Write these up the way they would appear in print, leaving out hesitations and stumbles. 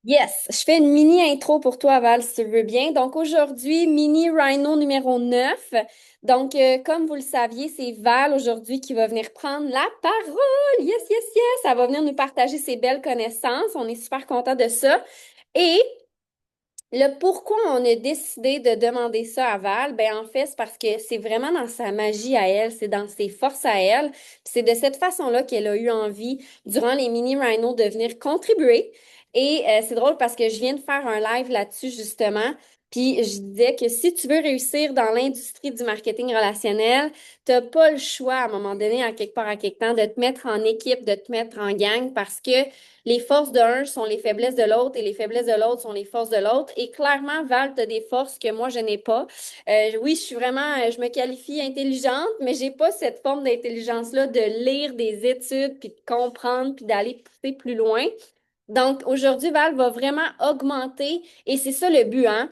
Yes, je fais une mini intro pour toi, Val, si tu le veux bien. Donc aujourd'hui, mini Rhino numéro 9. Donc, comme vous le saviez, c'est Val aujourd'hui qui va venir prendre la parole. Yes, yes, yes. Elle va venir nous partager ses belles connaissances. On est super content de ça. Et le pourquoi on a décidé de demander ça à Val, ben en fait, c'est parce que c'est vraiment dans sa magie à elle, c'est dans ses forces à elle. Puis c'est de cette façon-là qu'elle a eu envie, durant les mini rhinos, de venir contribuer. Et c'est drôle parce que je viens de faire un live là-dessus, justement. Puis je disais que si tu veux réussir dans l'industrie du marketing relationnel, t'as pas le choix à un moment donné, à quelque part, à quelque temps, de te mettre en équipe, de te mettre en gang parce que les forces d'un sont les faiblesses de l'autre et les faiblesses de l'autre sont les forces de l'autre. Et clairement, Val, tu as des forces que moi, je n'ai pas. Oui, je suis vraiment, je me qualifie intelligente, mais j'ai pas cette forme d'intelligence-là de lire des études, puis de comprendre, puis d'aller pousser plus loin. Donc, aujourd'hui, Val va vraiment augmenter, et c'est ça le but, hein?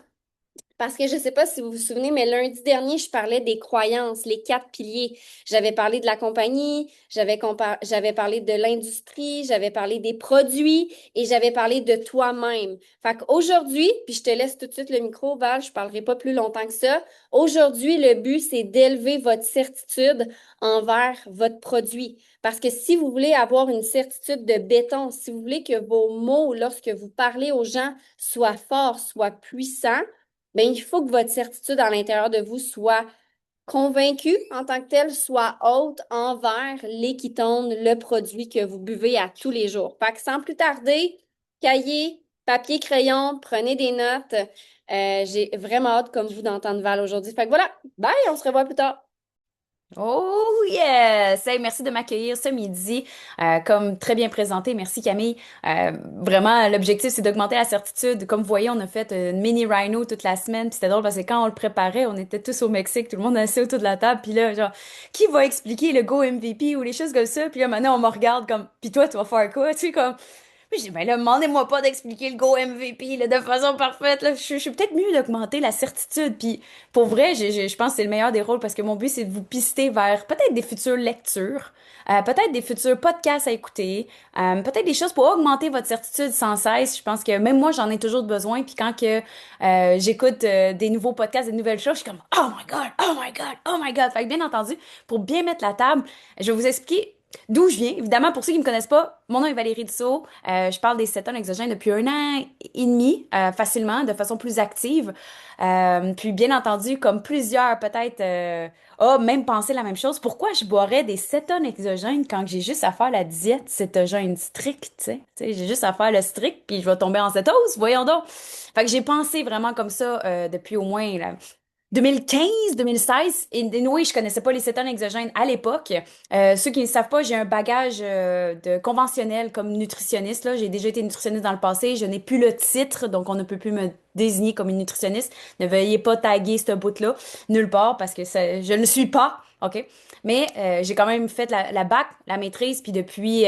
Parce que je ne sais pas si vous vous souvenez, mais lundi dernier, je parlais des croyances, les quatre piliers. J'avais parlé de la compagnie, j'avais parlé de l'industrie, j'avais parlé des produits et j'avais parlé de toi-même. Fait qu'aujourd'hui, puis je te laisse tout de suite le micro, Val, je parlerai pas plus longtemps que ça. Aujourd'hui, le but, c'est d'élever votre certitude envers votre produit. Parce que si vous voulez avoir une certitude de béton, si vous voulez que vos mots, lorsque vous parlez aux gens, soient forts, soient puissants, bien, il faut que votre certitude à l'intérieur de vous soit convaincue en tant que telle, soit haute envers l'équitone, le produit que vous buvez à tous les jours. Fait que sans plus tarder, cahier, papier, crayon, prenez des notes. J'ai vraiment hâte, comme vous, d'entendre Val aujourd'hui. Fait que voilà, bye, on se revoit plus tard. Oh yes! Hey, merci de m'accueillir ce midi. Comme très bien présenté, merci Camille. Vraiment, l'objectif, c'est d'augmenter la certitude. Comme vous voyez, on a fait une mini rhino toute la semaine. Puis c'était drôle parce que quand on le préparait, on était tous au Mexique, tout le monde assis autour de la table. Puis là, genre, qui va expliquer le Go MVP ou les choses comme ça? Puis là, maintenant, on me regarde comme, puis toi, tu vas faire quoi? Tu sais, comme, puis j'ai dit, ben là, demandez-moi pas d'expliquer le Go MVP là, de façon parfaite. Là. Je suis peut-être mieux d'augmenter la certitude. Puis pour vrai, je pense que c'est le meilleur des rôles parce que mon but, c'est de vous pister vers peut-être des futures lectures, peut-être des futurs podcasts à écouter, peut-être des choses pour augmenter votre certitude sans cesse. Je pense que même moi, j'en ai toujours besoin. Puis quand que j'écoute des nouveaux podcasts, des nouvelles choses, je suis comme, oh my God, oh my God, oh my God. Fait que bien entendu, pour bien mettre la table, je vais vous expliquer d'où je viens. Évidemment, pour ceux qui me connaissent pas, mon nom est Valérie Dussault. Je parle des cétones exogènes depuis un an et demi, facilement, de façon plus active. Puis bien entendu, comme plusieurs peut-être même pensé la même chose, pourquoi je boirais des cétones exogènes quand j'ai juste à faire la diète cétogène stricte, tu sais, j'ai juste à faire le strict puis je vais tomber en cétose, voyons donc. Fait que j'ai pensé vraiment comme ça depuis au moins là, 2015, 2016. Et oui, je connaissais pas les cétones exogènes à l'époque. Ceux qui ne savent pas, j'ai un bagage de conventionnel comme nutritionniste. Là. J'ai déjà été nutritionniste dans le passé. Je n'ai plus le titre, donc on ne peut plus me désigner comme une nutritionniste. Ne veuillez pas taguer ce bout-là nulle part parce que je ne le suis pas. OK? Mais j'ai quand même fait la bac, la maîtrise, puis depuis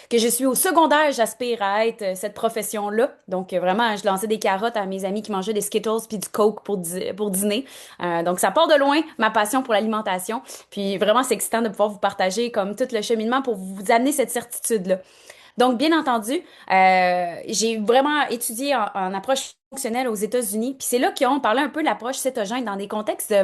que je suis au secondaire, j'aspire à être cette profession-là. Donc vraiment, je lançais des carottes à mes amis qui mangeaient des Skittles puis du Coke pour dîner. Donc, ça part de loin, ma passion pour l'alimentation. Puis vraiment, c'est excitant de pouvoir vous partager comme tout le cheminement pour vous amener cette certitude-là. Donc, bien entendu, j'ai vraiment étudié en approche fonctionnelle aux États-Unis. Puis c'est là qu'ils ont parlé un peu de l'approche cétogène dans des contextes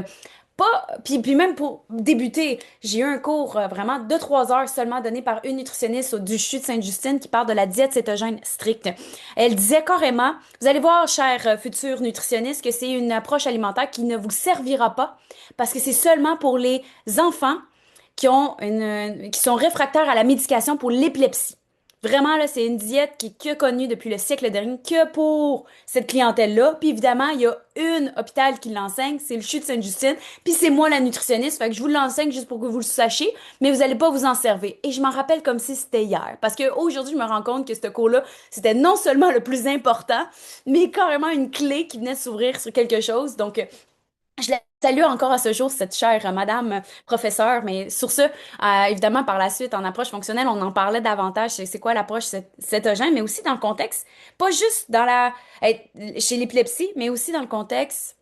pas, puis même pour débuter, j'ai eu un cours vraiment de 3 heures seulement donné par une nutritionniste du CHU de Sainte-Justine qui parle de la diète cétogène stricte. Elle disait carrément, vous allez voir, cher futur nutritionniste, que c'est une approche alimentaire qui ne vous servira pas parce que c'est seulement pour les enfants qui sont réfractaires à la médication pour l'épilepsie. Vraiment, là, c'est une diète qui est que connue depuis le siècle dernier, que pour cette clientèle-là. Puis évidemment, il y a une hôpital qui l'enseigne, c'est le CHU de Sainte-Justine. Puis c'est moi la nutritionniste, fait que je vous l'enseigne juste pour que vous le sachiez, mais vous allez pas vous en servir. Et je m'en rappelle comme si c'était hier. Parce que aujourd'hui, je me rends compte que ce cours-là, c'était non seulement le plus important, mais carrément une clé qui venait de s'ouvrir sur quelque chose. Donc, je la salue encore à ce jour, cette chère madame professeure, mais sur ce, évidemment, par la suite, en approche fonctionnelle, on en parlait davantage, c'est quoi l'approche cétogène, mais aussi dans le contexte, pas juste dans chez l'épilepsie, mais aussi dans le contexte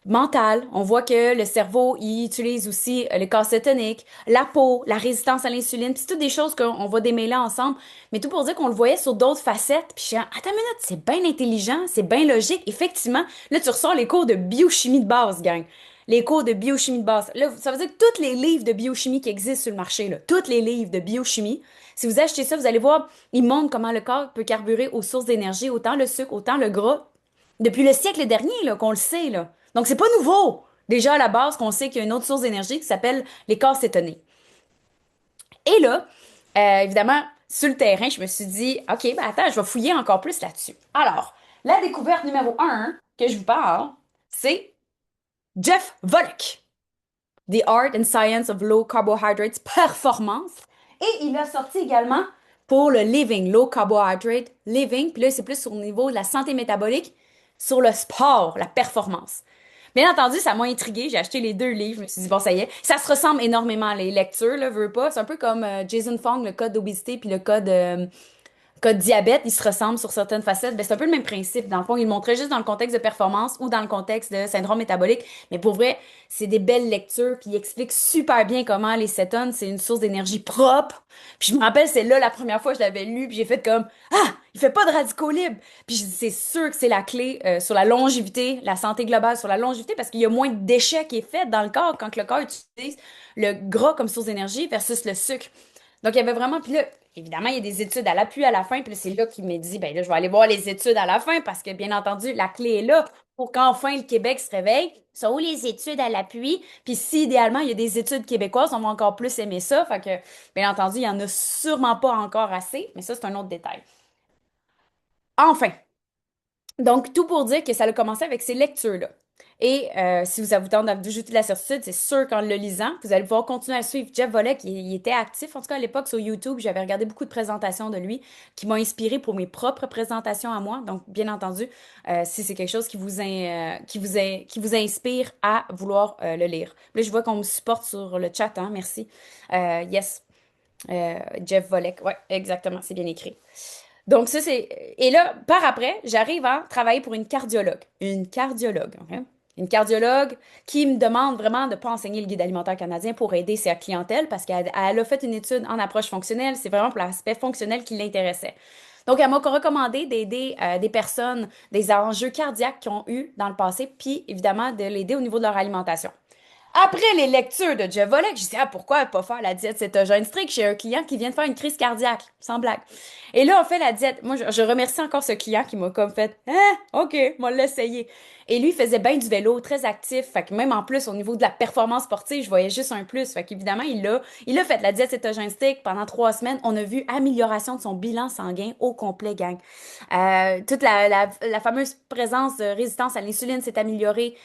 Mental, on voit que le cerveau, il utilise aussi le corps cétonique, la peau, la résistance à l'insuline, puis c'est toutes des choses qu'on va démêler ensemble, mais tout pour dire qu'on le voyait sur d'autres facettes, puis je suis attends une minute, c'est bien intelligent, c'est bien logique, effectivement. Là, tu ressors les cours de biochimie de base, gang. Les cours de biochimie de base. Là, ça veut dire que tous les livres de biochimie qui existent sur le marché, là, tous les livres de biochimie, si vous achetez ça, vous allez voir, ils montrent comment le corps peut carburer aux sources d'énergie, autant le sucre, autant le gras, depuis le siècle dernier, là, qu'on le sait, là. Donc, c'est pas nouveau. Déjà, à la base, qu'on sait qu'il y a une autre source d'énergie qui s'appelle les corps cétoniques. Et là, évidemment, sur le terrain, je me suis dit, OK, ben attends, je vais fouiller encore plus là-dessus. Alors, la découverte numéro un que je vous parle, c'est Jeff Volek, The Art and Science of Low Carbohydrates Performance. Et il a sorti également pour le living, Low Carbohydrate Living. Puis là, c'est plus au niveau de la santé métabolique, sur le sport, la performance. Bien entendu, ça m'a intriguée. J'ai acheté les deux livres. Je me suis dit, bon, ça y est. Ça se ressemble énormément, les lectures, là, veux pas. C'est un peu comme Jason Fung, le code d'obésité, puis le code diabète, ils se ressemblent sur certaines facettes. Ben, c'est un peu le même principe. Dans le fond, ils le montraient juste dans le contexte de performance ou dans le contexte de syndrome métabolique. Mais pour vrai, c'est des belles lectures, puis ils expliquent super bien comment les cétones, c'est une source d'énergie propre. Puis je me rappelle, c'est là la première fois que je l'avais lu, puis j'ai fait comme ah, il fait pas de radicaux libres. Puis je dis c'est sûr que c'est la clé sur la longévité, la santé globale sur la longévité, parce qu'il y a moins de déchets qui est fait dans le corps quand le corps utilise le gras comme source d'énergie versus le sucre. Donc, il y avait vraiment. Puis là, évidemment, il y a des études à l'appui à la fin. Puis là, c'est là qu'il m'a dit, ben là, je vais aller voir les études à la fin parce que, bien entendu, la clé est là pour qu'enfin le Québec se réveille. Sont où les études à l'appui? Puis si, idéalement, il y a des études québécoises, on va encore plus aimer ça. Fait que, bien entendu, il y en a sûrement pas encore assez, mais ça, c'est un autre détail. Enfin, donc, tout pour dire que ça a commencé avec ces lectures-là. Et si vous avez tendance d'ajouter de la certitude, c'est sûr qu'en le lisant, vous allez pouvoir continuer à suivre Jeff Volek. Il était actif, en tout cas à l'époque sur YouTube. J'avais regardé beaucoup de présentations de lui qui m'ont inspiré pour mes propres présentations à moi. Donc, bien entendu, si c'est quelque chose qui vous inspire à vouloir le lire. Là, je vois qu'on me supporte sur le chat, hein, merci. Yes, Jeff Volek. Ouais, exactement, c'est bien écrit. Donc, ça, c'est. Et là, par après, j'arrive à travailler pour une cardiologue. Une cardiologue, OK? Une cardiologue qui me demande vraiment de ne pas enseigner le guide alimentaire canadien pour aider sa clientèle parce qu'elle a fait une étude en approche fonctionnelle. C'est vraiment pour l'aspect fonctionnel qui l'intéressait. Donc, elle m'a recommandé d'aider des personnes, des enjeux cardiaques qu'ils ont eu dans le passé, puis évidemment de l'aider au niveau de leur alimentation. Après les lectures de Jeff Volek, je disais, ah, pourquoi pas faire la diète cétogène strict chez un client qui vient de faire une crise cardiaque, sans blague. Et là, on fait la diète. Moi, je remercie encore ce client qui m'a comme fait, hein, OK, moi l'essayer. Et lui, il faisait bien du vélo, très actif. Fait que même en plus, au niveau de la performance sportive, je voyais juste un plus. Fait qu'évidemment, il a fait la diète cétogène strict pendant 3 semaines. On a vu amélioration de son bilan sanguin au complet, gang. Toute la fameuse présence de résistance à l'insuline s'est améliorée.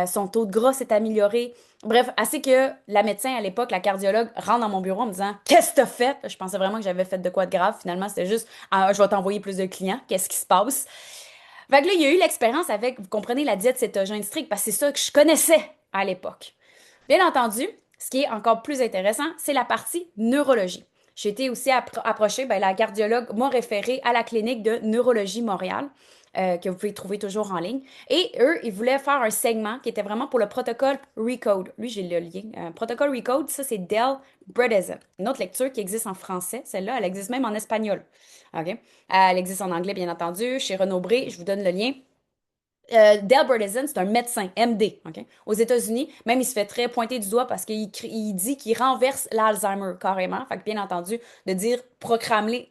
Son taux de gras s'est amélioré. Bref, assez que la médecin à l'époque, la cardiologue, rentre dans mon bureau en me disant qu'est-ce que t'as fait? Je pensais vraiment que j'avais fait de quoi de grave. Finalement, c'était juste ah, je vais t'envoyer plus de clients. Qu'est-ce qui se passe? Fait que là, il y a eu l'expérience avec, vous comprenez, la diète cétogène stricte parce que c'est ça que je connaissais à l'époque. Bien entendu, ce qui est encore plus intéressant, c'est la partie neurologie. J'ai été aussi approchée, ben, la cardiologue m'a référée à la clinique de neurologie Montréal, que vous pouvez trouver toujours en ligne. Et eux, ils voulaient faire un segment qui était vraiment pour le protocole Recode. Lui, j'ai le lien. Protocole Recode, ça, c'est Del Bredesen. Une autre lecture qui existe en français. Celle-là, elle existe même en espagnol. OK? Elle existe en anglais, bien entendu, chez Renaud Bré. Je vous donne le lien. Del Bredesen, c'est un médecin, MD, OK? Aux États-Unis. Même, il se fait très pointer du doigt parce qu'il dit qu'il renverse l'Alzheimer carrément. Fait que, bien entendu, de dire proclamer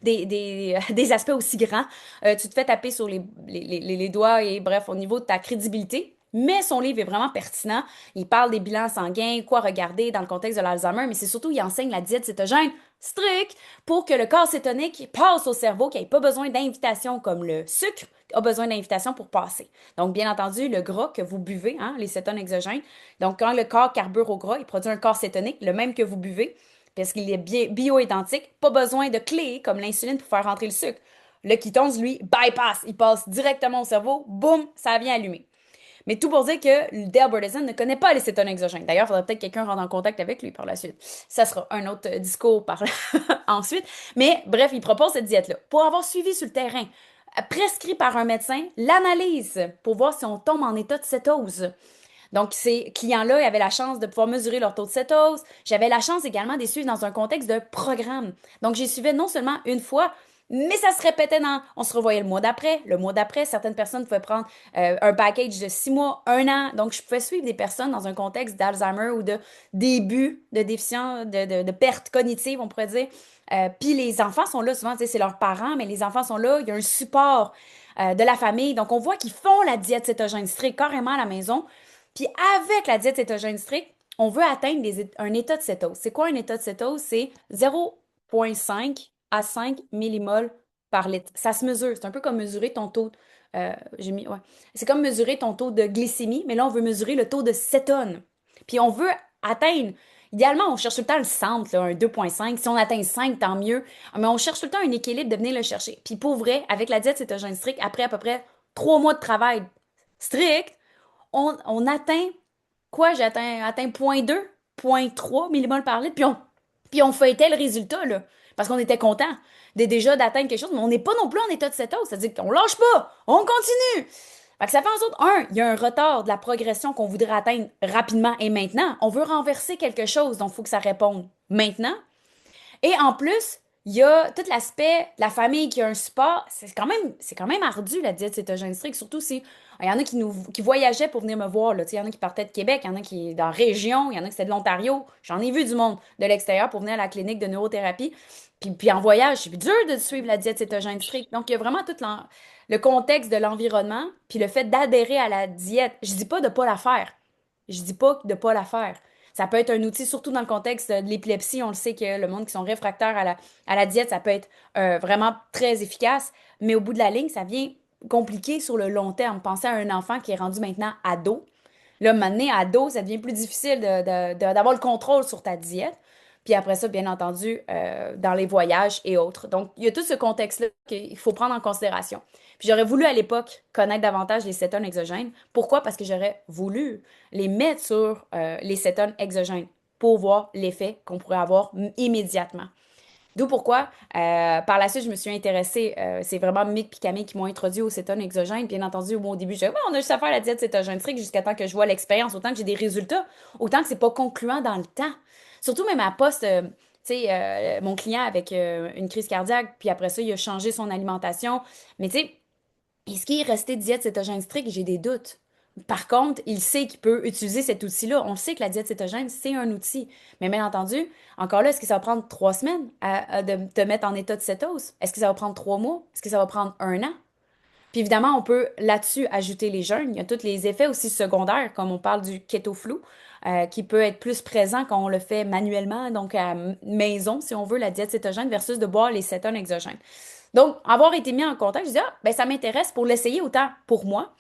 des aspects aussi grands, tu te fais taper sur les doigts et bref, au niveau de ta crédibilité. Mais son livre est vraiment pertinent. Il parle des bilans sanguins, quoi regarder dans le contexte de l'Alzheimer, mais c'est surtout, il enseigne la diète cétogène stricte pour que le corps cétonique passe au cerveau, qu'il n'y ait pas besoin d'invitation comme le sucre a besoin d'invitation pour passer. Donc, bien entendu, le gras que vous buvez, hein, les cétones exogènes, donc quand le corps carbure au gras, il produit un corps cétonique, le même que vous buvez, parce qu'il est bio-identique, pas besoin de clé comme l'insuline pour faire rentrer le sucre. Le ketone, lui, bypass, il passe directement au cerveau, boum, ça vient allumer. Mais tout pour dire que Dale Bredesen ne connaît pas les cétones exogènes. D'ailleurs, il faudrait peut-être que quelqu'un rentre en contact avec lui par la suite. Ça sera un autre discours par ensuite. Mais bref, il propose cette diète-là. Pour avoir suivi sur le terrain, prescrit par un médecin, l'analyse pour voir si on tombe en état de cétose. Donc, ces clients-là, ils avaient la chance de pouvoir mesurer leur taux de cétose. J'avais la chance également de les suivre dans un contexte de programme. Donc, j'y suivais non seulement une fois, mais ça se répétait dans... On se revoyait le mois d'après. Le mois d'après, certaines personnes pouvaient prendre un package de 6 mois, un an. Donc, je pouvais suivre des personnes dans un contexte d'Alzheimer ou de début de déficience, de perte cognitive, on pourrait dire. Puis les enfants sont là, souvent, tu sais, c'est leurs parents, mais les enfants sont là. Il y a un support de la famille. Donc, on voit qu'ils font la diète cétogène stricte carrément à la maison. Puis avec la diète cétogène stricte, on veut atteindre un état de cétose. C'est quoi un état de cétose? C'est 0,5 à 5 millimoles par litre. Ça se mesure. C'est un peu comme mesurer ton taux. Ouais. C'est comme mesurer ton taux de glycémie, mais là, on veut mesurer le taux de cétone. Puis on veut atteindre. Idéalement, on cherche tout le temps le centre, là, un 2,5. Si on atteint 5, tant mieux. Mais on cherche tout le temps un équilibre de venir le chercher. Puis pour vrai, avec la diète cétogène stricte, après à peu près 3 mois de travail strict, on atteint quoi? J'ai atteint 0,2, 0,3 millimoles par litre, puis on feuilletait le résultat, là, parce qu'on était content déjà d'atteindre quelque chose, mais on n'est pas non plus en état de cétose, c'est-à-dire qu'on lâche pas, on continue. Fait que ça fait en sorte, il y a un retard de la progression qu'on voudrait atteindre rapidement et maintenant. On veut renverser quelque chose, donc il faut que ça réponde maintenant. Et en plus, il y a tout l'aspect, la famille qui a un support. C'est quand même ardu, la diète cétogène stricte, surtout si il y en a qui voyageaient pour venir me voir. Là. Tu sais, il y en a qui partaient de Québec, il y en a qui dans la région, il y en a qui c'était de l'Ontario. J'en ai vu du monde de l'extérieur pour venir à la clinique de neurothérapie. Puis en voyage, c'est dur de suivre la diète cétogène stricte. Donc, il y a vraiment tout le contexte de l'environnement, puis le fait d'adhérer à la diète. Je dis pas de pas la faire. Je dis pas de pas la faire. Ça peut être un outil, surtout dans le contexte de l'épilepsie. On le sait que le monde qui sont réfractaires à la diète, ça peut être vraiment très efficace. Mais au bout de la ligne, ça vient compliqué sur le long terme. Pensez à un enfant qui est rendu maintenant ado. Là, maintenant, ado, ça devient plus difficile d'avoir le contrôle sur ta diète. Puis après ça, bien entendu, dans les voyages et autres. Donc, il y a tout ce contexte-là qu'il faut prendre en considération. Puis j'aurais voulu à l'époque connaître davantage les cétones exogènes. Pourquoi? Parce que j'aurais voulu les mettre sur les cétones exogènes pour voir l'effet qu'on pourrait avoir immédiatement. D'où pourquoi, par la suite, je me suis intéressée. C'est vraiment Mick et Camille qui m'ont introduit aux cétones exogènes. Bien entendu, au début, je disais, on a juste à faire la diète cétogène stricte jusqu'à temps que je vois l'expérience, autant que j'ai des résultats, autant que c'est pas concluant dans le temps. Surtout même à poste, tu sais, mon client avec une crise cardiaque, puis après ça, il a changé son alimentation. Mais tu sais, est-ce qu'il est resté diète cétogène stricte? J'ai des doutes. Par contre, il sait qu'il peut utiliser cet outil-là. On sait que la diète cétogène, c'est un outil. Mais bien entendu, encore là, est-ce que ça va prendre 3 semaines de te mettre en état de cétose? Est-ce que ça va prendre 3 mois? Est-ce que ça va prendre un an? Puis évidemment, on peut là-dessus ajouter les jeûnes. Il y a tous les effets aussi secondaires, comme on parle du keto flu, qui peut être plus présent quand on le fait manuellement, donc à maison, si on veut, la diète cétogène versus de boire les cétones exogènes. Donc, avoir été mis en contact, je dis, ah, ben ça m'intéresse pour l'essayer autant pour moi.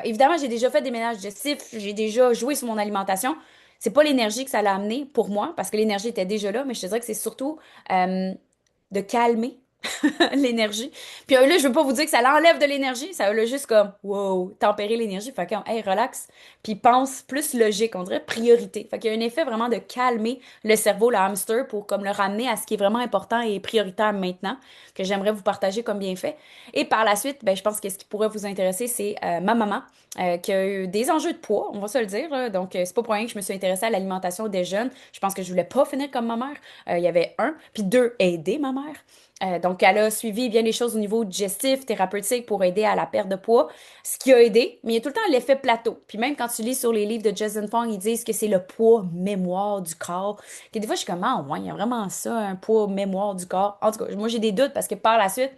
Évidemment, j'ai déjà fait des ménages digestifs, j'ai déjà joué sur mon alimentation. C'est pas l'énergie que ça l'a amené pour moi, parce que l'énergie était déjà là, mais je te dirais que c'est surtout de calmer l'énergie. Puis là, je veux pas vous dire que ça l'enlève de l'énergie, ça va juste comme, wow, tempérer l'énergie. Fait que, hey, relax, puis pense plus logique, on dirait priorité. Fait qu'il y a un effet vraiment de calmer le cerveau, le hamster, pour comme le ramener à ce qui est vraiment important et prioritaire maintenant, que j'aimerais vous partager comme bienfait. Et par la suite, ben, je pense que ce qui pourrait vous intéresser, c'est ma maman, qui a eu des enjeux de poids, on va se le dire, là. Donc, c'est pas pour rien que je me suis intéressée à l'alimentation des jeunes. Je pense que je voulais pas finir comme ma mère. Il y avait un, puis deux, aider ma mère. Donc, elle a suivi bien les choses au niveau digestif, thérapeutique pour aider à la perte de poids, ce qui a aidé, mais il y a tout le temps l'effet plateau. Puis même quand tu lis sur les livres de Jason Fung, ils disent que c'est le poids mémoire du corps. Et des fois, je suis comme, ah, ouais, il y a vraiment ça, un poids mémoire du corps. En tout cas, moi, j'ai des doutes parce que par la suite,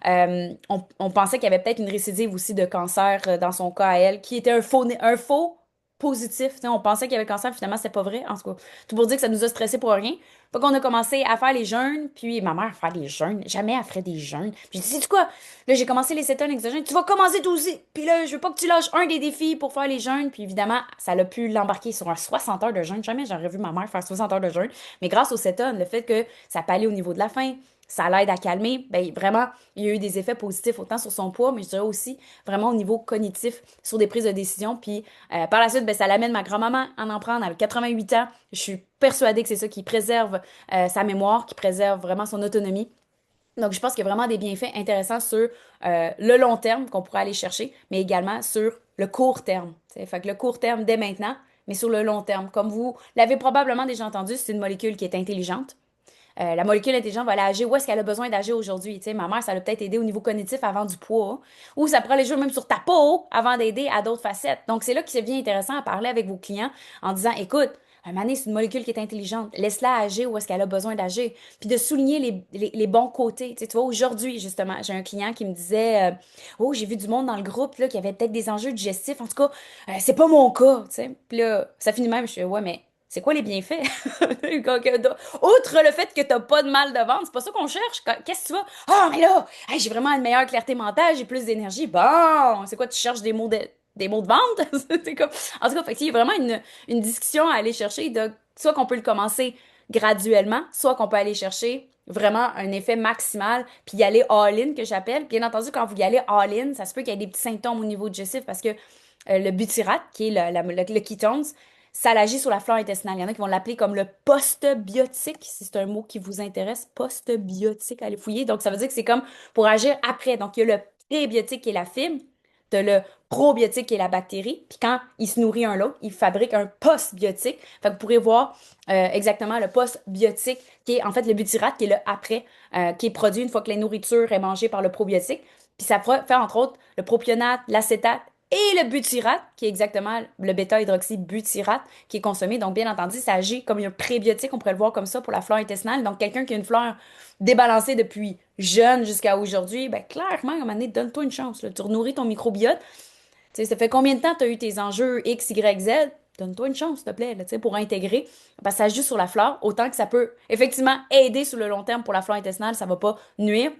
on pensait qu'il y avait peut-être une récidive aussi de cancer dans son cas à elle, qui était un faux positif. Tu sais, on pensait qu'il y avait cancer, finalement, c'est pas vrai. En tout cas, tout pour dire que ça nous a stressé pour rien. Fait qu'on a commencé à faire les jeûnes, puis ma mère faire des jeûnes. Jamais elle ferait des jeûnes. Puis j'ai dit, sais-tu quoi? Là, j'ai commencé les cétones exogènes. Tu vas commencer toi aussi. Puis là, je veux pas que tu lâches un des défis pour faire les jeûnes. Puis évidemment, ça l'a pu l'embarquer sur un 60 heures de jeûne. Jamais j'aurais vu ma mère faire 60 heures de jeûne. Mais grâce aux cétones, le fait que ça peut aller au niveau de la faim, ça l'aide à calmer. Ben, vraiment, il y a eu des effets positifs autant sur son poids, mais je dirais aussi vraiment au niveau cognitif, sur des prises de décision. Puis par la suite, ben, ça l'amène ma grand-maman à en prendre avec 88 ans. Je suis persuadée que c'est ça qui préserve sa mémoire, qui préserve vraiment son autonomie. Donc, je pense qu'il y a vraiment des bienfaits intéressants sur le long terme qu'on pourrait aller chercher, mais également sur le court terme. T'sais. Fait que le court terme dès maintenant, mais sur le long terme. Comme vous l'avez probablement déjà entendu, c'est une molécule qui est intelligente. La molécule intelligente va aller agir où est-ce qu'elle a besoin d'agir aujourd'hui. Tu sais, ma mère, ça l'a peut-être aidé au niveau cognitif avant du poids, ou ça prend les jouer même sur ta peau avant d'aider à d'autres facettes. Donc, c'est là que ça devient intéressant à parler avec vos clients en disant, écoute, un mané, c'est une molécule qui est intelligente. Laisse-la agir où est-ce qu'elle a besoin d'agir. Puis de souligner les bons côtés. Tu vois, aujourd'hui, justement, j'ai un client qui me disait, oh, j'ai vu du monde dans le groupe là, qui avait peut-être des enjeux digestifs. En tout cas, c'est pas mon cas. Tu sais. Puis là, ça finit même, je suis, ouais, mais c'est quoi les bienfaits? Outre le fait que t'as pas de mal de ventre, c'est pas ça qu'on cherche. Qu'est-ce que tu vas? Ah, mais là, hey, j'ai vraiment une meilleure clarté mentale, j'ai plus d'énergie. Bon, c'est quoi, tu cherches des mots de vente? C'est comme... En tout cas, fait qu'il y a vraiment une discussion à aller chercher. De... Soit qu'on peut le commencer graduellement, soit qu'on peut aller chercher vraiment un effet maximal, puis y aller all-in, que j'appelle. Bien entendu, quand vous y allez all-in, ça se peut qu'il y ait des petits symptômes au niveau digestif parce que le butyrate, qui est le ketones, ça agit sur la flore intestinale. Il y en a qui vont l'appeler comme le post-biotique, si c'est un mot qui vous intéresse. Post-biotique, allez fouiller. Donc, ça veut dire que c'est comme pour agir après. Donc, il y a le prébiotique qui est la fibre, de le probiotique qui est la bactérie. Puis quand il se nourrit un l'autre, il fabrique un post-biotique. Fait que vous pourrez voir exactement le post-biotique qui est en fait le butyrate, qui est le après, qui est produit une fois que la nourriture est mangée par le probiotique. Puis ça fait entre autres le propionate, l'acétate et le butyrate, qui est exactement le bêta-hydroxybutyrate qui est consommé. Donc, bien entendu, ça agit comme un prébiotique, on pourrait le voir comme ça pour la flore intestinale. Donc, quelqu'un qui a une flore débalancée depuis jeune jusqu'à aujourd'hui, ben clairement, à un moment donné, donne-toi une chance. Là. Tu renourris ton microbiote. Tu sais, ça fait combien de temps tu as eu tes enjeux X, Y, Z? Donne-toi une chance, s'il te plaît, là, tu sais, pour intégrer. Parce que ça agit sur la flore, autant que ça peut effectivement aider sur le long terme pour la flore intestinale, ça va pas nuire.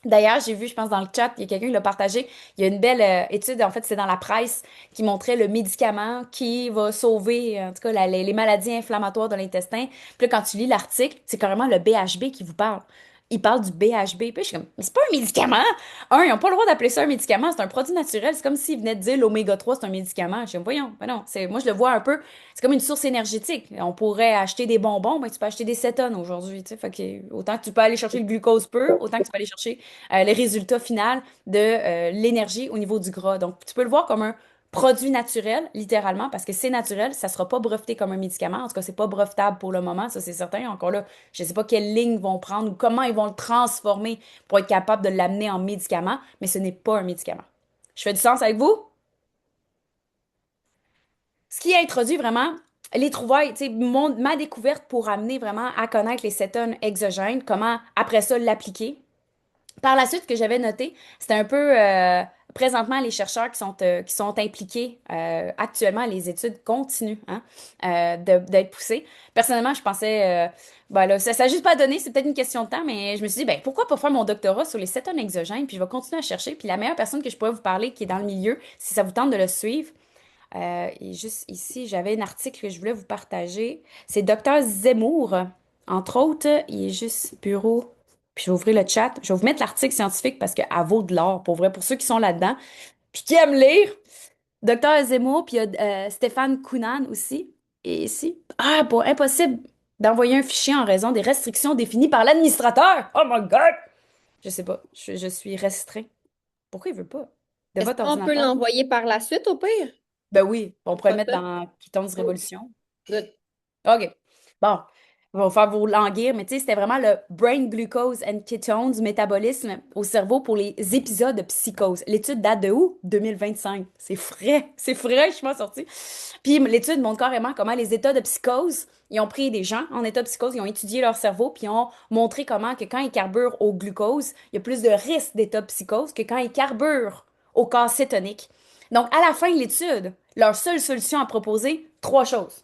D'ailleurs, j'ai vu, je pense, dans le chat, il y a quelqu'un qui l'a partagé. Il y a une belle étude, en fait, c'est dans la presse, qui montrait le médicament qui va sauver, en tout cas, les maladies inflammatoires de l'intestin. Puis là, quand tu lis l'article, c'est carrément le BHB qui vous parle. Il parle du BHB. Puis je suis comme, mais c'est pas un médicament! Ils n'ont pas le droit d'appeler ça un médicament, c'est un produit naturel. C'est comme s'ils venaient de dire l'oméga 3 c'est un médicament. Je suis comme, voyons, ben non, moi, je le vois un peu, c'est comme une source énergétique. On pourrait acheter des bonbons, ben tu peux acheter des cétones aujourd'hui, tu sais. Fait que, autant que tu peux aller chercher le glucose pur, autant que tu peux aller chercher les résultats finaux de l'énergie au niveau du gras. Donc, tu peux le voir comme un produit naturel, littéralement, parce que c'est naturel, ça sera pas breveté comme un médicament. En tout cas, c'est pas brevetable pour le moment, ça c'est certain. Encore là, je sais pas quelle ligne ils vont prendre ou comment ils vont le transformer pour être capable de l'amener en médicament, mais ce n'est pas un médicament. Je fais du sens avec vous? Ce qui a introduit vraiment les trouvailles, tu sais, ma découverte pour amener vraiment à connaître les cétones exogènes, comment après ça l'appliquer. Par la suite, ce que j'avais noté, c'était un peu présentement les chercheurs qui sont impliqués actuellement, les études continuent hein, d'être poussées. Personnellement, je pensais, ben là, ça n'a juste pas donné, c'est peut-être une question de temps, mais je me suis dit, ben, pourquoi pas faire mon doctorat sur les cétones exogènes, puis je vais continuer à chercher. Puis la meilleure personne que je pourrais vous parler qui est dans le milieu, si ça vous tente de le suivre, et juste ici, j'avais un article que je voulais vous partager. C'est Docteur Zemmour, entre autres. Il est juste bureau. Puis je vais ouvrir le chat. Je vais vous mettre l'article scientifique parce qu'elle vaut de l'or, pour vrai, pour ceux qui sont là-dedans. Puis qui aiment lire. Docteur Zemmour, puis il y a Stéphane Kounan aussi. Et ici, pour impossible d'envoyer un fichier en raison des restrictions définies par l'administrateur. Oh my God! Je sais pas, je suis restreint. Pourquoi il veut pas? De Est-ce votre qu'on peut ordinateur? l'envoyer par la suite au pire? Ben oui, on pourrait le Pas mettre ça? dans Python's Oh, Révolution. good. OK. Bon, on va faire vos languir, mais tu sais, c'était vraiment le brain glucose and ketones du métabolisme au cerveau pour les épisodes de psychose. L'étude date de où? 2025. C'est fraîchement sorti. Puis l'étude montre carrément comment les états de psychose, ils ont pris des gens en état de psychose, ils ont étudié leur cerveau, puis ils ont montré comment que quand ils carburent au glucose, il y a plus de risque d'état de psychose que quand ils carburent au corps cétonique. Donc, à la fin de l'étude, leur seule solution à proposer, trois choses.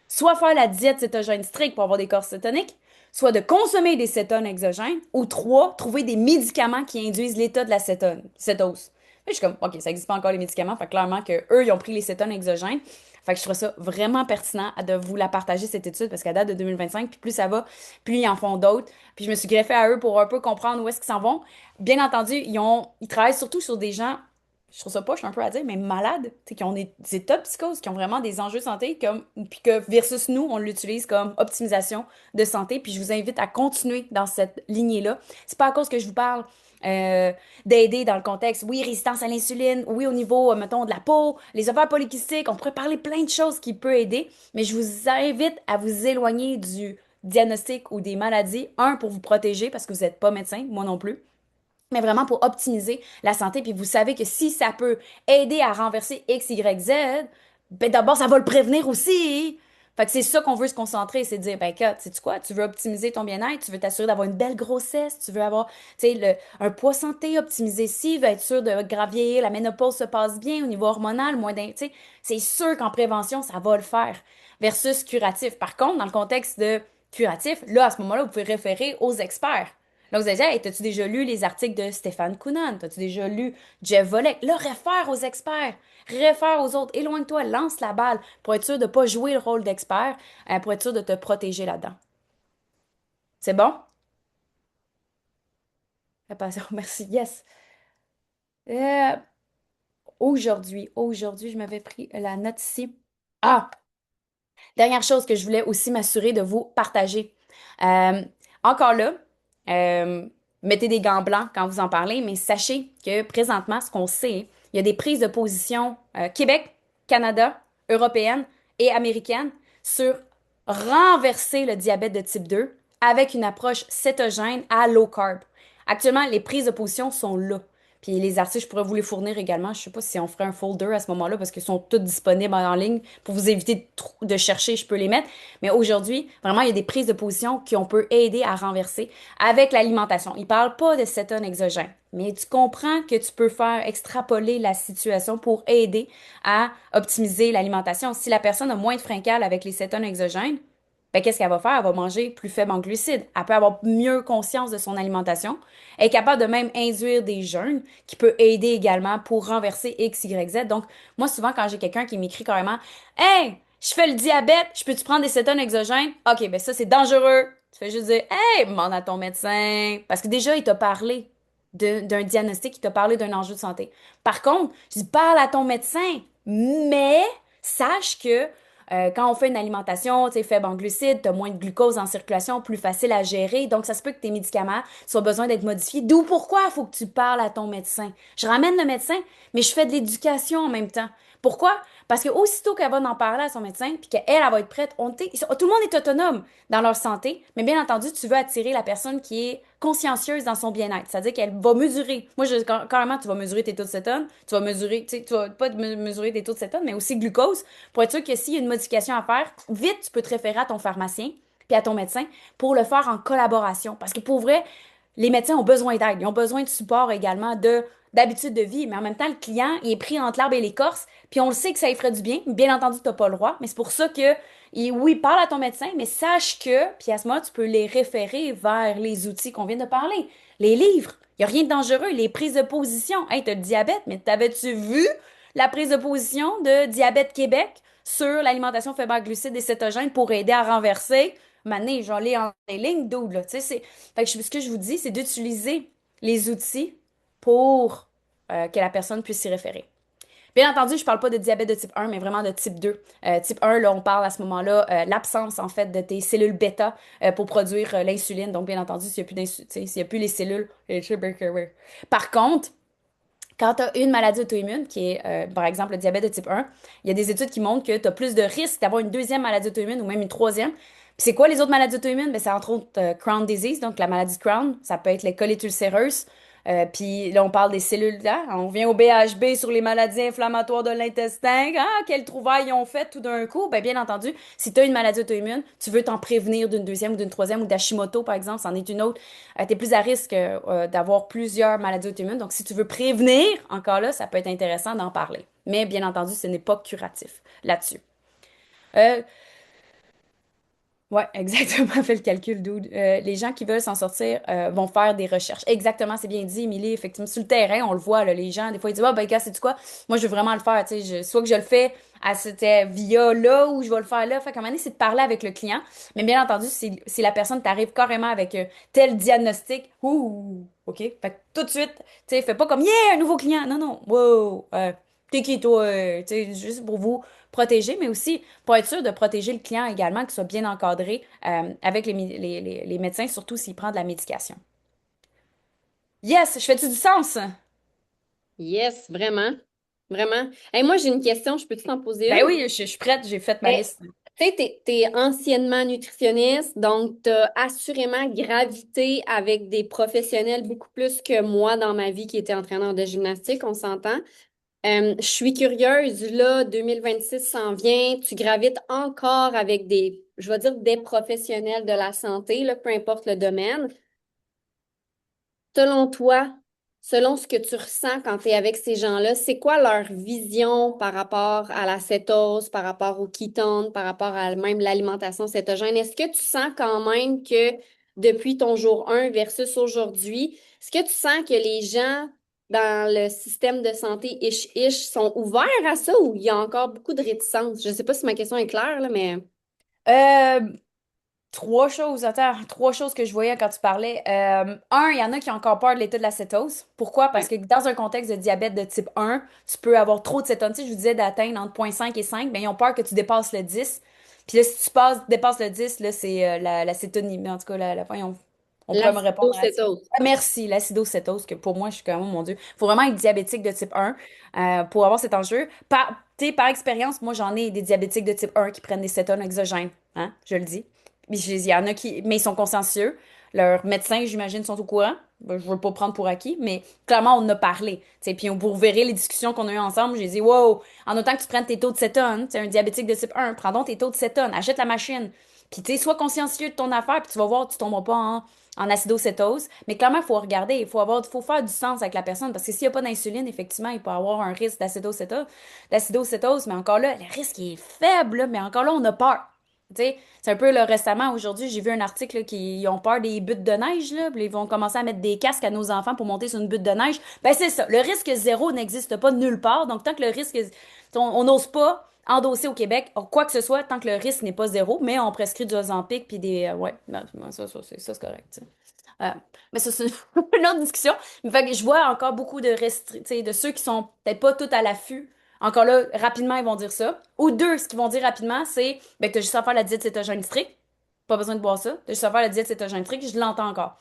Soit faire la diète cétogène stricte pour avoir des corps cétoniques, soit de consommer des cétones exogènes, ou trois, trouver des médicaments qui induisent l'état de la cétose. je suis comme, OK, ça n'existe pas encore les médicaments. Fait que clairement que eux, ils ont pris les cétones exogènes. Fait que je trouve ça vraiment pertinent de vous la partager, cette étude, parce qu'elle date de 2025. Puis plus ça va, plus ils en font d'autres. Puis je me suis greffée à eux pour un peu comprendre où est-ce qu'ils s'en vont. Bien entendu, ils travaillent surtout sur des gens, je trouve ça poche un peu à dire, mais malades, tu sais, qui ont des états de psychose, qui ont vraiment des enjeux de santé, comme, puis que versus nous, on l'utilise comme optimisation de santé. Puis je vous invite à continuer dans cette lignée-là. C'est pas à cause que je vous parle euh, d'aider dans le contexte, oui, résistance à l'insuline, oui, au niveau, mettons, de la peau, les ovaires polykystiques, on pourrait parler plein de choses qui peuvent aider, mais je vous invite à vous éloigner du diagnostic ou des maladies, un, pour vous protéger, parce que vous n'êtes pas médecin, moi non plus, mais vraiment pour optimiser la santé. Puis vous savez que si ça peut aider à renverser X, Y, Z, ben d'abord, ça va le prévenir aussi. Fait que c'est ça qu'on veut se concentrer, c'est de dire, ben, Kat, sais-tu quoi? Tu veux optimiser ton bien-être, tu veux t'assurer d'avoir une belle grossesse, tu veux avoir, tu sais, un poids santé optimisé ici, veux être sûr de gravir, la ménopause se passe bien au niveau hormonal, tu sais, c'est sûr qu'en prévention, ça va le faire. Versus curatif. Par contre, dans le contexte de curatif, là, à ce moment-là, vous pouvez référer aux experts. Là, vous allez dire, hey, t'as-tu déjà lu les articles de Stéphane Kounan? T'as-tu déjà lu Jeff Volek? Là, réfère aux experts, réfère aux autres, éloigne-toi, lance la balle pour être sûr de ne pas jouer le rôle d'expert, pour être sûr de te protéger là-dedans. C'est bon? La passion, merci, yes. Euh, aujourd'hui, je m'avais pris la note ici. Ah! Dernière chose que je voulais aussi m'assurer de vous partager. Euh, encore là, euh, mettez des gants blancs quand vous en parlez, mais sachez que présentement, ce qu'on sait, il y a des prises de position Québec, Canada, européenne et américaine sur renverser le diabète de type 2 avec une approche cétogène à low carb. Actuellement, les prises de position sont là. Puis les articles, je pourrais vous les fournir également. Je sais pas si on ferait un folder à ce moment-là parce qu'ils sont tous disponibles en ligne. Pour vous éviter de chercher, je peux les mettre. Mais aujourd'hui, vraiment, il y a des prises de position qu'on peut aider à renverser avec l'alimentation. Ils parlent pas de cétone exogène. Mais tu comprends que tu peux faire extrapoler la situation pour aider à optimiser l'alimentation. Si la personne a moins de fringales avec les cétones exogènes, ben, qu'est-ce qu'elle va faire? Elle va manger plus faible en glucides. Elle peut avoir mieux conscience de son alimentation. Elle est capable de même induire des jeûnes qui peut aider également pour renverser X, Y, Z. Donc, moi, souvent, quand j'ai quelqu'un qui m'écrit carrément, hey, je fais le diabète, je peux-tu prendre des cétones exogènes? OK, ben ça, c'est dangereux. Tu fais juste dire, hey, demande à ton médecin. Parce que déjà, il t'a parlé d'un diagnostic, il t'a parlé d'un enjeu de santé. Par contre, je dis, parle à ton médecin, mais sache que quand on fait une alimentation, tu sais, faible en glucides, tu as moins de glucose en circulation, plus facile à gérer. Donc, ça se peut que tes médicaments soient besoin d'être modifiés. D'où pourquoi il faut que tu parles à ton médecin. Je ramène le médecin, mais je fais de l'éducation en même temps. Pourquoi? Parce que aussitôt qu'elle va en parler à son médecin, puis qu'elle, elle va être prête, tout le monde est autonome dans leur santé, mais bien entendu, tu veux attirer la personne qui est consciencieuse dans son bien-être. C'est-à-dire qu'elle va mesurer. Moi, carrément, tu vas mesurer tes taux de cétone, tu vas mesurer, tu sais, tu vas pas mesurer tes taux de cétone, mais aussi glucose, pour être sûr que s'il y a une modification à faire, vite, tu peux te référer à ton pharmacien puis à ton médecin pour le faire en collaboration. Parce que pour vrai, les médecins ont besoin d'aide. Ils ont besoin de support également d'habitude de vie. Mais en même temps, le client, il est pris entre l'arbre et l'écorce. Puis on le sait que ça lui ferait du bien. Bien entendu, tu n'as pas le droit. Mais c'est pour ça que, oui, parle à ton médecin, mais sache que, puis à ce moment, tu peux les référer vers les outils qu'on vient de parler. Les livres. Il n'y a rien de dangereux. Les prises de position. Hey, tu as le diabète, mais t'avais-tu vu la prise de position de Diabète Québec sur l'alimentation faible en glucides et cétogène pour aider à renverser? Mané, j'en ai en ligne, dude, là. Tu sais, fait que ce que je vous dis, c'est d'utiliser les outils pour que la personne puisse s'y référer. Bien entendu, je parle pas de diabète de type 1, mais vraiment de type 2. Type 1, là, on parle à ce moment-là, l'absence, en fait, de tes cellules bêta pour produire l'insuline. Donc, bien entendu, s'il y a plus les cellules. Par contre, quand tu as une maladie auto-immune, qui est par exemple le diabète de type 1, il y a des études qui montrent que tu as plus de risques d'avoir une deuxième maladie auto-immune ou même une troisième. Puis c'est quoi les autres maladies auto-immunes? Ben, c'est entre autres Crohn disease, donc la maladie de Crohn. Ça peut être les colites ulcéreuses. Puis là, on parle des cellules là. On vient au BHB sur les maladies inflammatoires de l'intestin. Ah, quelle trouvaille ils ont fait tout d'un coup? Ben, bien entendu, si tu as une maladie auto-immune, tu veux t'en prévenir d'une deuxième ou d'une troisième ou d'Hashimoto, par exemple, c'en est une autre. Tu es plus à risque d'avoir plusieurs maladies auto-immunes. Donc, si tu veux prévenir, encore là, ça peut être intéressant d'en parler. Mais bien entendu, ce n'est pas curatif là-dessus. Euh, Ouais, exactement, fait le calcul, dude. Les gens qui veulent s'en sortir vont faire des recherches. Exactement, c'est bien dit, Émilie. Effectivement, sur le terrain, on le voit, là, les gens, des fois, ils disent, ah, ben, gars, c'est quoi? Moi, je veux vraiment le faire, tu sais. Soit que je le fais à cette via là ou je vais le faire là. Fait qu'à un moment donné, c'est de parler avec le client. Mais bien entendu, si la personne t'arrive carrément avec tel diagnostic, ouh, OK? Fait que tout de suite, tu sais, fais pas comme, yeah, un nouveau client. Non, non, wow, t'es qui, toi? Tu sais, juste pour vous protéger, mais aussi pour être sûr de protéger le client également, qu'il soit bien encadré avec les médecins, surtout s'il prend de la médication. Yes, je fais-tu du sens? Yes, vraiment. Vraiment. Hey, moi, j'ai une question, je peux t'en poser Ben une? oui, je suis prête, j'ai fait ma Ben, liste. tu sais, t'es anciennement nutritionniste, donc tu as assurément gravité avec des professionnels beaucoup plus que moi dans ma vie qui était entraîneur de gymnastique, on s'entend. Je suis curieuse, là, 2026 s'en vient, tu gravites encore avec des, je vais dire, des professionnels de la santé, là, peu importe le domaine. Selon toi, selon ce que tu ressens quand tu es avec ces gens-là, c'est quoi leur vision par rapport à la cétose, par rapport au ketone, par rapport à même l'alimentation cétogène? Est-ce que tu sens quand même que depuis ton jour 1 versus aujourd'hui, est-ce que tu sens que les gens dans le système de santé ish sont ouverts à ça ou il y a encore beaucoup de réticence? Je ne sais pas si ma question est claire, là, mais Euh, Trois choses, attends, trois choses que je voyais quand tu parlais. Un, il y en a qui ont encore peur de l'état de la cétose. Pourquoi? Parce ouais. que dans un contexte de diabète de type 1, tu peux avoir trop de cétone. Tu sais, je vous disais d'atteindre entre 0,5 et 5, mais ils ont peur que tu dépasses le 10. Puis là, si tu dépasses le 10, là, c'est la cétonie. En tout cas, on pourrait me répondre à ça. L'acidocétose. Ah, merci, l'acidocétose, que pour moi, je suis comme, oh mon Dieu, faut vraiment être diabétique de type 1 pour avoir cet enjeu. Tu sais, par expérience, moi, j'en ai des diabétiques de type 1 qui prennent des cétones exogènes, hein, je le dis. Il y en a qui, mais ils sont consciencieux. Leurs médecins, j'imagine, sont au courant. Ben, je veux pas prendre pour acquis, mais clairement, on en a parlé. Tu sais, puis vous verrez les discussions qu'on a eues ensemble. J'ai dit, wow, en autant que tu prennes tes taux de cétone, tu es un diabétique de type 1, prends donc tes taux de cétone, achète la machine. Puis, tu sais, sois consciencieux de ton affaire, puis tu vas voir, tu tomberas pas en acidocétose. Mais clairement, il faut regarder, faut faire du sens avec la personne, parce que s'il n'y a pas d'insuline, effectivement, il peut avoir un risque d'acidocétose, mais encore là, le risque est faible, là, mais encore là, on a peur. Tu sais, c'est un peu là, récemment, aujourd'hui, j'ai vu un article là, qui ils ont peur des buttes de neige, là, puis ils vont commencer à mettre des casques à nos enfants pour monter sur une butte de neige. Ben c'est ça, le risque zéro n'existe pas nulle part. Donc tant que le risque, on n'ose pas endosser au Québec quoi que ce soit, tant que le risque n'est pas zéro, mais on prescrit du Ozempic puis des, ouais, non, ça, c'est correct. Tu sais. Euh, mais ça, c'est une autre discussion. Mais fait que je vois encore beaucoup de restrictions, de ceux qui sont peut-être pas tout à l'affût. Encore là, rapidement, ils vont dire ça. Ou deux, ce qu'ils vont dire rapidement, c'est ben, que tu as juste à faire la diète cétogène stricte. Pas besoin de boire ça. Tu as juste à faire la diète cétogène stricte. Je l'entends encore.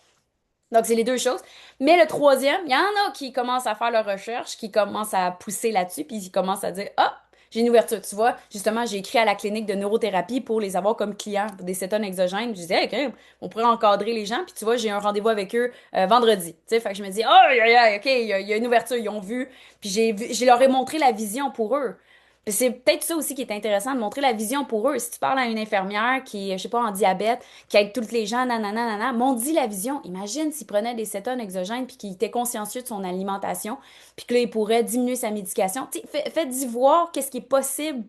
Donc, c'est les deux choses. Mais le troisième, il y en a qui commencent à faire leur recherche, qui commencent à pousser là-dessus, puis ils commencent à dire, ah, j'ai une ouverture. Tu vois, justement, j'ai écrit à la clinique de neurothérapie pour les avoir comme clients pour des cétones exogènes. Je disais, OK, on pourrait encadrer les gens, puis tu vois, j'ai un rendez-vous avec eux vendredi. Tu sais, fait que je me dis, oh, OK, il y a une ouverture, ils ont vu. Puis je leur ai montré la vision pour eux. Puis c'est peut-être ça aussi qui est intéressant, de montrer la vision pour eux. Si tu parles à une infirmière qui est, je sais pas, en diabète, qui aide tous les gens, nanana, nanana, m'ont dit la vision. Imagine s'il prenait des cétones exogènes puis qu'il était consciencieux de son alimentation, puis que là, il pourrait diminuer sa médication. Tu sais, faites-y voir qu'est-ce qui est possible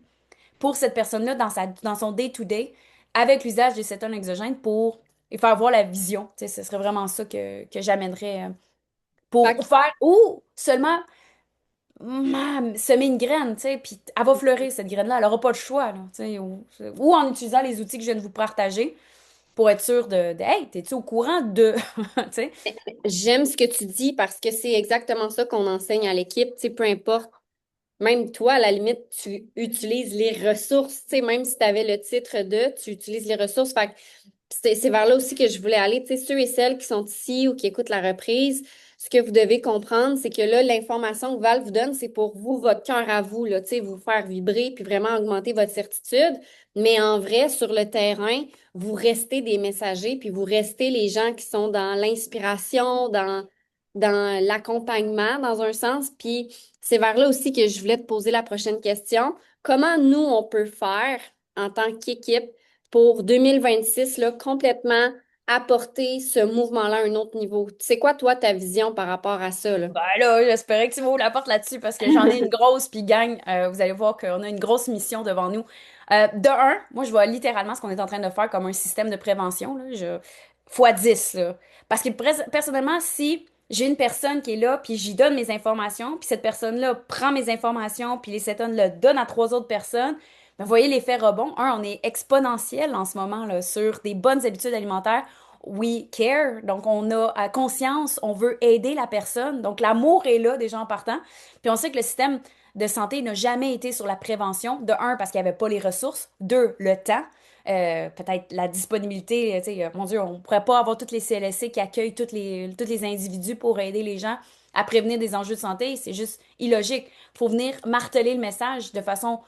pour cette personne-là dans son day-to-day avec l'usage des cétones exogènes pour lui faire voir la vision. Tu sais, ce serait vraiment ça que j'amènerais Fait pour que faire, ou seulement semer une graine, tu sais, puis elle va fleurir, cette graine-là. Elle n'aura pas le choix, là, tu sais, ou en utilisant les outils que je viens de vous partager pour être sûr hey, t'es-tu au courant de, tu sais? j'aime ce que tu dis parce que c'est exactement ça qu'on enseigne à l'équipe, tu sais, peu importe. Même toi, à la limite, tu utilises les ressources, tu sais, même si tu avais le titre de, tu utilises les ressources. Fait que c'est vers là aussi que je voulais aller. Tu sais, ceux et celles qui sont ici ou qui écoutent la reprise, ce que vous devez comprendre, c'est que là, l'information que Val vous donne, c'est pour vous, votre cœur à vous, là, tu sais, vous faire vibrer puis vraiment augmenter votre certitude. Mais en vrai, sur le terrain, vous restez des messagers puis vous restez les gens qui sont dans l'inspiration, dans l'accompagnement, dans un sens. Puis c'est vers là aussi que je voulais te poser la prochaine question. Comment nous, on peut faire en tant qu'équipe pour 2026, là, complètement apporter ce mouvement-là à un autre niveau? C'est quoi, toi, ta vision par rapport à ça, là? Ben là, j'espérais que tu m'ouvres la porte là-dessus parce que j'en ai une grosse, puis gang, vous allez voir qu'on a une grosse mission devant nous. De un, moi, je vois littéralement ce qu'on est en train de faire comme un système de prévention, là, fois 10, là. Parce que personnellement, si j'ai une personne qui est là, puis j'y donne mes informations, puis cette personne-là prend mes informations, puis les personnes le donnent à trois autres personnes, ben, vous voyez l'effet rebond. Un, on est exponentiel en ce moment, là, sur des bonnes habitudes alimentaires. We care, donc on a conscience, on veut aider la personne. Donc l'amour est là déjà en partant. Puis on sait que le système de santé n'a jamais été sur la prévention. De un, parce qu'il n'y avait pas les ressources. Deux, le temps. Peut-être la disponibilité. Tu sais, mon Dieu, on ne pourrait pas avoir toutes les CLSC qui accueillent tous les individus pour aider les gens à prévenir des enjeux de santé. C'est juste illogique. Il faut venir marteler le message de façon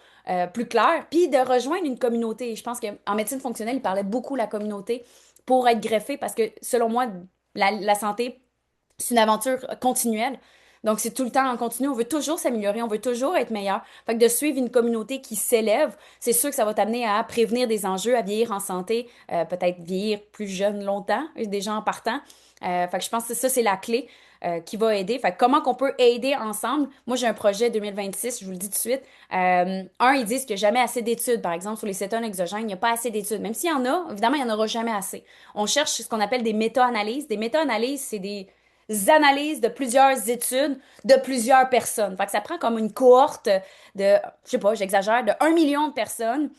plus claire, puis de rejoindre une communauté. Je pense qu'en médecine fonctionnelle, il parlait beaucoup de la communauté pour être greffé parce que selon moi, la santé, c'est une aventure continuelle. Donc, c'est tout le temps en continu. On veut toujours s'améliorer, on veut toujours être meilleur. Fait que de suivre une communauté qui s'élève, c'est sûr que ça va t'amener à prévenir des enjeux, à vieillir en santé, peut-être vieillir plus jeune longtemps, déjà en partant. Fait que je pense que ça, c'est la clé qui va aider. Fait que comment qu'on peut aider ensemble? Moi, j'ai un projet 2026, je vous le dis tout de suite. Ils disent qu'il n'y a jamais assez d'études, par exemple, sur les cétones exogènes, il n'y a pas assez d'études. Même s'il y en a, évidemment, il n'y en aura jamais assez. On cherche ce qu'on appelle des méta-analyses. Des méta-analyses, c'est des analyses de plusieurs études de plusieurs personnes. Fait que ça prend comme une cohorte de, je sais pas, j'exagère, de 1 million de personnes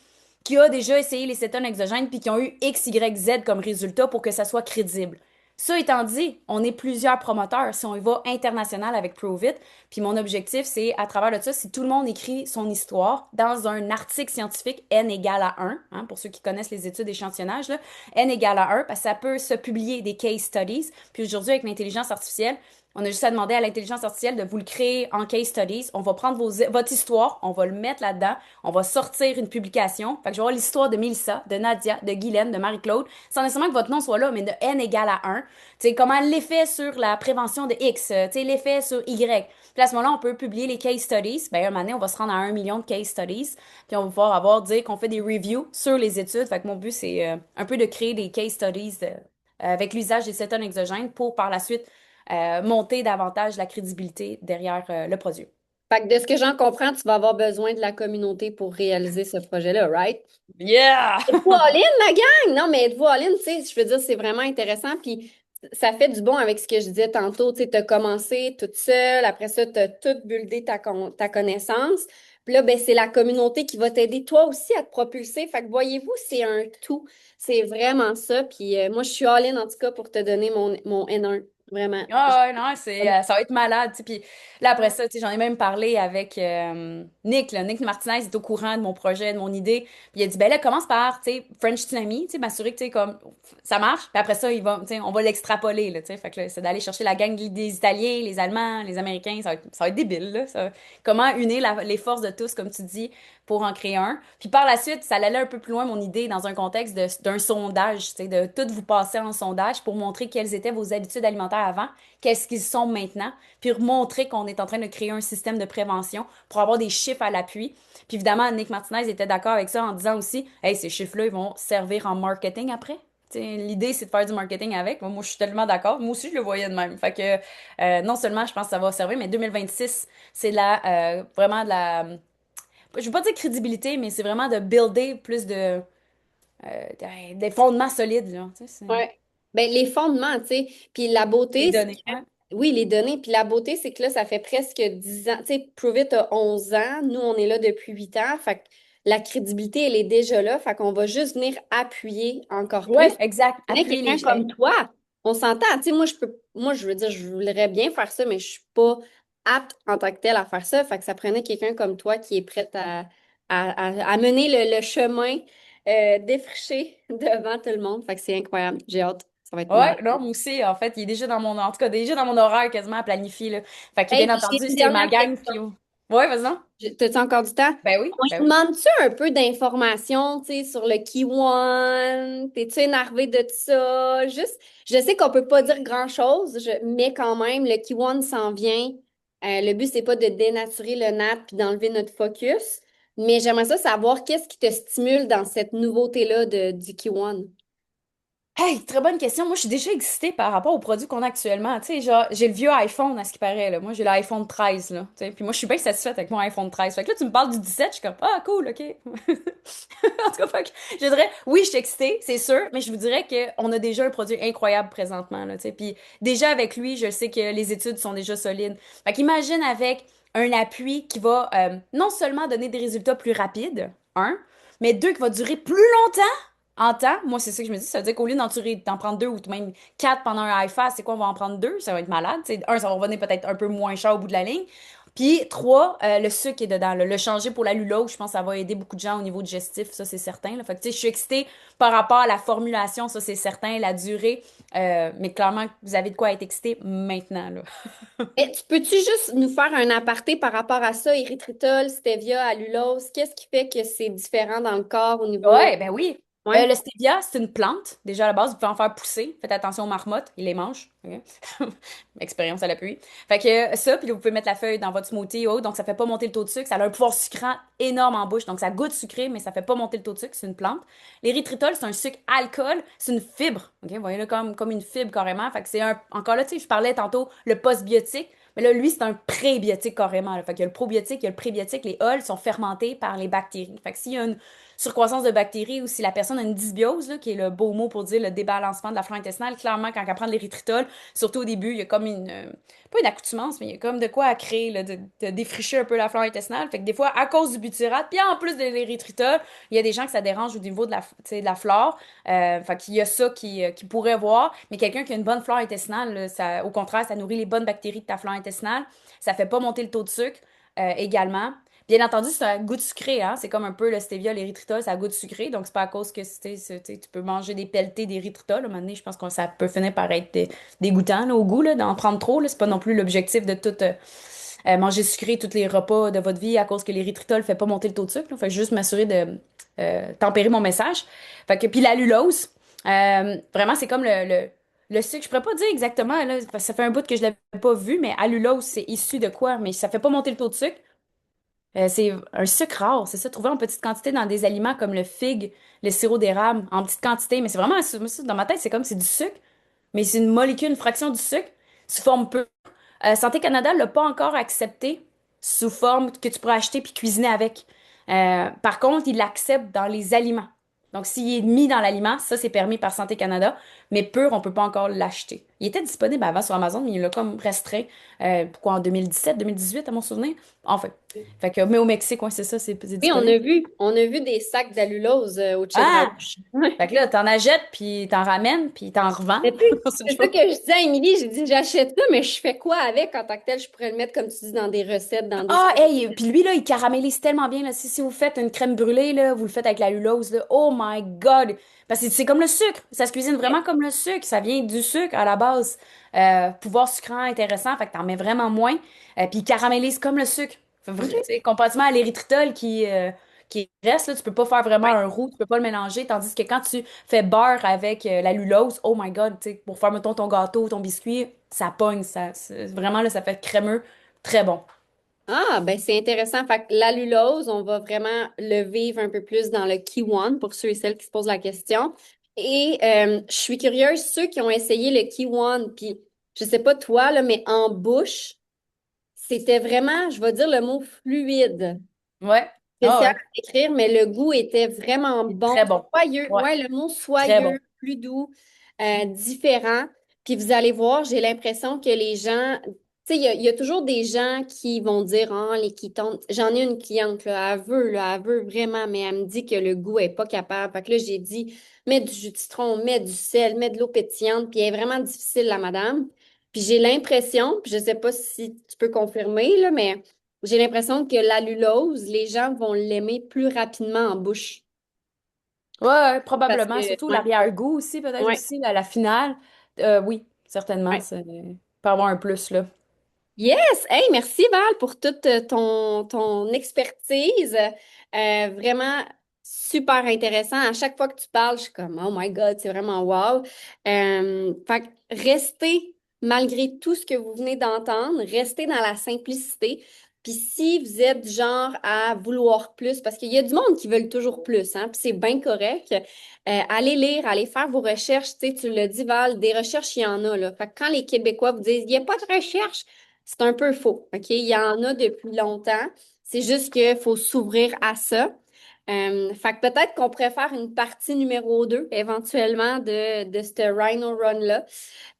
qui a déjà essayé les cétones exogènes puis qui ont eu X, Y, Z comme résultat pour que ça soit crédible. Ça étant dit, on est plusieurs promoteurs si on y va international avec Prove It. Puis mon objectif, c'est à travers de ça, si tout le monde écrit son histoire dans un article scientifique N égale à 1, hein, pour ceux qui connaissent les études d'échantillonnage, là, N égale à 1, parce que ça peut se publier des case studies. Puis aujourd'hui, avec l'intelligence artificielle, on a juste à demander à l'intelligence artificielle de vous le créer en case studies. On va prendre votre histoire, on va le mettre là-dedans, on va sortir une publication. Fait que je vais avoir l'histoire de Mélissa, de Nadia, de Guylaine, de Marie-Claude, sans nécessairement que votre nom soit là, mais de N égale à 1. Tu sais, comment l'effet sur la prévention de X, tu sais, l'effet sur Y. Puis à ce moment-là, on peut publier les case studies. Ben, un moment donné, on va se rendre à 1 million de case studies. Puis on va pouvoir dire qu'on fait des reviews sur les études. Fait que mon but, c'est un peu de créer des case studies avec l'usage des cétones exogènes pour par la suite monter davantage la crédibilité derrière le produit. Fait que de ce que j'en comprends, tu vas avoir besoin de la communauté pour réaliser ce projet-là, right? Yeah! Êtes-vous all-in, la gang? Non, mais êtes-vous all-in, tu sais, je veux dire, c'est vraiment intéressant. Puis ça fait du bon avec ce que je disais tantôt. Tu sais, t'as commencé toute seule, après ça, t'as tout buildé ta connaissance. Puis là, ben, c'est la communauté qui va t'aider toi aussi à te propulser. Fait que voyez-vous, c'est un tout. C'est vraiment ça. Puis moi, je suis all-in en tout cas pour te donner mon N1. Vraiment. Ah ouais, non, ça va être malade, tu sais. Puis là, après ça, tu sais, j'en ai même parlé avec Nick, là. Nick Martinez est au courant de mon projet, de mon idée. Puis il a dit, ben là, commence par, tu sais, French Tsunami, tu sais, m'assurer que, tu sais, comme, ça marche. Puis après ça, tu sais, on va l'extrapoler, là, tu sais. Fait que là, c'est d'aller chercher la gang des Italiens, les Allemands, les Américains. Ça va être débile, là. Comment unir les forces de tous, comme tu dis, pour en créer un. Puis par la suite, ça allait un peu plus loin, mon idée, dans un contexte d'un sondage, tu sais, de tout vous passer en sondage pour montrer quelles étaient vos habitudes alimentaires avant, qu'est-ce qu'ils sont maintenant, puis montrer qu'on est en train de créer un système de prévention pour avoir des chiffres à l'appui. Puis évidemment, Nick Martinez était d'accord avec ça en disant aussi, hey, ces chiffres-là, ils vont servir en marketing après. L'idée, c'est de faire du marketing avec. Moi, je suis tellement d'accord. Moi aussi, je le voyais de même. Fait que non seulement je pense que ça va servir, mais 2026, c'est vraiment de la je veux pas dire crédibilité, mais c'est vraiment de builder plus des fondements solides, là. Tu sais, Ouais. Ben, les fondements, tu sais. Puis la les beauté, c'est données. que, oui, les données. Puis la beauté, c'est que là, ça fait presque 10 ans. Tu sais, Prove It a 11 ans. Nous, on est là depuis 8 ans. Fait que la crédibilité, elle est déjà là. Fait qu'on va juste venir appuyer encore plus. Ouais, exact. Mais Appuyer les quelqu'un gens. comme toi, on s'entend. Tu sais, moi, je veux dire, je voudrais bien faire ça, mais je suis pas apte en tant que telle à faire ça. Fait que ça prenait quelqu'un comme toi qui est prête à mener le chemin défriché devant tout le monde. Fait que c'est incroyable. J'ai hâte. Ça va être Ouais, mal. non, moi aussi, en fait, il est déjà en tout cas, déjà dans mon horaire quasiment à planifier, là. Fait que, Hey, bien puis j'ai entendu, une c'est ma dernière gang question. qui... Ouais, vas-y, non? T'as-tu encore du temps? Ben oui, On ben lui oui. demande-tu un peu d'informations, tu sais, sur le Kiwan? T'es-tu énervé de ça? Juste, je sais qu'on peut pas dire grand-chose, mais quand même, le Kiwan s'en vient. Le but, c'est pas de dénaturer le NAT puis d'enlever notre focus, mais j'aimerais ça savoir qu'est-ce qui te stimule dans cette nouveauté-là du Kiwan. Hey, très bonne question. Moi, je suis déjà excitée par rapport aux produits qu'on a actuellement. Tu sais, genre, j'ai le vieux iPhone, à ce qui paraît, là. Moi, j'ai l'iPhone 13, là. Tu sais, puis moi, je suis bien satisfaite avec mon iPhone 13. Fait que là, tu me parles du 17, je suis comme, ah, cool, OK. En tout cas, fait que je dirais, oui, je suis excitée, c'est sûr, mais je vous dirais qu'on a déjà un produit incroyable présentement, là, tu sais. Puis déjà, avec lui, je sais que les études sont déjà solides. Fait qu'imagine avec un appui qui va non seulement donner des résultats plus rapides, un, mais deux, qui va durer plus longtemps en temps, moi, c'est ça que je me dis. Ça veut dire qu'au lieu d'en prendre deux ou même quatre pendant un iFast, c'est quoi, on va en prendre deux? Ça va être malade. T'sais, un, ça va revenir peut-être un peu moins cher au bout de la ligne. Puis, trois, le sucre qui est dedans. Là. Le changer pour la lulose, je pense que ça va aider beaucoup de gens au niveau digestif, ça, c'est certain. Là. Fait que, tu sais, je suis excitée par rapport à la formulation, ça, c'est certain, la durée. Mais clairement, vous avez de quoi être excité maintenant, là. Mais tu peux-tu juste nous faire un aparté par rapport à ça, érythritol, stevia, allulose? Qu'est-ce qui fait que c'est différent dans le corps au niveau... Ouais, ben oui. Ouais. Le stevia, c'est une plante. Déjà, à la base, vous pouvez en faire pousser. Faites attention aux marmottes, ils les mangent. Ok? Expérience à l'appui. Fait que ça, puis vous pouvez mettre la feuille dans votre smoothie ou autre, donc ça fait pas monter le taux de sucre. Ça a un pouvoir sucrant énorme en bouche, donc ça goûte sucré, mais ça fait pas monter le taux de sucre. C'est une plante. L'érythritol, c'est un sucre alcool, c'est une fibre. Ok? Vous voyez là, comme une fibre carrément. Fait que c'est un. Encore là, tu sais, je parlais tantôt le postbiotique. Mais là, lui, c'est un prébiotique carrément. Là. Fait qu'il y a le probiotique, il y a le prébiotique. Les ols sont fermentés par les bactéries. Fait que s'il y a une surcroissance de bactéries ou si la personne a une dysbiose, là, qui est le beau mot pour dire le débalancement de la flore intestinale, clairement, quand elle prend de l'érythritol, surtout au début, il y a comme une, pas une accoutumance, mais il y a comme de quoi à créer, là, de défricher un peu la flore intestinale. Fait que des fois, à cause du butyrate, puis en plus de l'érythritol, il y a des gens que ça dérange au niveau de la, tu sais, de la flore. Fait qu'il y a ça qui pourrait voir, mais quelqu'un qui a une bonne flore intestinale, là, ça, au contraire, ça nourrit les bonnes bactéries de ta flore intestinale. Ça fait pas monter le taux de sucre également. Bien entendu, c'est un goût de sucré, hein? C'est comme un peu le stevia, l'érythritol, ça a goût de sucré. Donc, c'est pas à cause que tu peux manger des pelletés d'érythritol. À un moment donné, je pense que ça peut finir par être dégoûtant là, au goût, là, d'en prendre trop. Là. C'est pas non plus l'objectif de tout manger sucré tous les repas de votre vie à cause que l'érythritol fait pas monter le taux de sucre. Là. Fait que juste m'assurer de tempérer mon message. Fait que, puis l'allulose, vraiment, c'est comme le sucre. Je pourrais pas dire exactement, là, parce que ça fait un bout que je l'avais pas vu, mais allulose, c'est issu de quoi? Mais ça fait pas monter le taux de sucre. C'est un sucre rare, c'est ça, trouvé en petite quantité dans des aliments comme le figue, le sirop d'érable, en petite quantité. Mais c'est vraiment, dans ma tête, c'est comme c'est du sucre, mais c'est une molécule, une fraction du sucre, sous forme peu. Santé Canada l'a pas encore accepté sous forme que tu pourras acheter puis cuisiner avec. Par contre, il l'accepte dans les aliments. Donc, s'il est mis dans l'aliment, ça, c'est permis par Santé Canada, mais pur, on peut pas encore l'acheter. Il était disponible avant sur Amazon, mais il l'a comme restreint. Pourquoi en 2017, 2018, à mon souvenir? Enfin. Fait que, mais au Mexique, ouais, c'est ça, c'est Oui, disponible. on a vu des sacs d'allulose au Ah! Chedraui. Ouais. Fait que là, t'en achètes, puis t'en ramènes, puis t'en revends. Mais tu sais, Je c'est sais ça pas. que je disais à Émilie, j'ai dit j'achète ça, mais je fais quoi avec en tant que tel? Je pourrais le mettre, comme tu dis, dans des recettes, dans des... Ah, hey, puis lui, là, il caramélise tellement bien, là. Si vous faites une crème brûlée, là, vous le faites avec la lulose, là. Oh my God! Parce que c'est comme le sucre. Ça se cuisine vraiment comme le sucre. Ça vient du sucre à la base. Pouvoir sucrant intéressant, fait que t'en mets vraiment moins. Puis il caramélise comme le sucre. Tu OK. sais, comparativement à l'érythritol qui reste, là, tu peux pas faire vraiment Ouais. un roux, tu peux pas le mélanger. Tandis que quand tu fais beurre avec la lulose, oh my God, tu sais, pour faire, mettons, ton gâteau, ton biscuit, ça pogne. Vraiment, là, ça fait crémeux. Très bon. Ah, ben c'est intéressant. Fait que l'allulose, on va vraiment le vivre un peu plus dans le Kiwan pour ceux et celles qui se posent la question. Et je suis curieuse, ceux qui ont essayé le Kiwan, puis je sais pas toi, là, mais en bouche, c'était vraiment, je vais dire le mot fluide. Ouais. Ah Spécial ouais. à décrire, mais le goût était vraiment C'est bon, très bon. soyeux. Ouais. Ouais, le mot Très bon. soyeux, plus doux, différent. Puis vous allez voir, j'ai l'impression que les gens, tu sais, il y a toujours des gens qui vont dire, ah, les quittons. J'en ai une cliente, là, elle veut vraiment, mais elle me dit que le goût est pas capable. Fait que là, j'ai dit, mets du jus de citron, mets du sel, mets de l'eau pétillante, puis elle est vraiment difficile, la madame. Puis j'ai l'impression, puis je sais pas si tu peux confirmer, là, mais j'ai l'impression que l'allulose, les gens vont l'aimer plus rapidement en bouche. Ouais, ouais, Parce probablement. que, Surtout ouais, l'arrière-goût aussi, peut-être ouais, aussi, la finale. Oui, certainement. ouais. Ça peut avoir un plus, là. Yes! Hey, merci Val pour toute ton expertise. Vraiment super intéressant. À chaque fois que tu parles, je suis comme, oh my God, c'est vraiment wow. Fait que restez, malgré tout ce que vous venez d'entendre, restez dans la simplicité. Puis si vous êtes du genre à vouloir plus, parce qu'il y a du monde qui veulent toujours plus, hein, puis c'est bien correct, allez lire, allez faire vos recherches. Tu sais, tu l'as dit, Val, des recherches, il y en a, là. Fait que quand les Québécois vous disent, il n'y a pas de recherche, c'est un peu faux, OK? Il y en a depuis longtemps. C'est juste qu'il faut s'ouvrir à ça. Fait que peut-être qu'on pourrait faire une partie numéro 2 éventuellement de ce Rhino Run-là.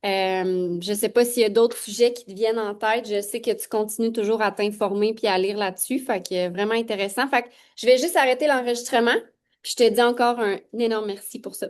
Je sais pas s'il y a d'autres sujets qui te viennent en tête. Je sais que tu continues toujours à t'informer puis à lire là-dessus. Fait que vraiment intéressant. Fait que je vais juste arrêter l'enregistrement. Puis je te dis encore un énorme merci pour ça.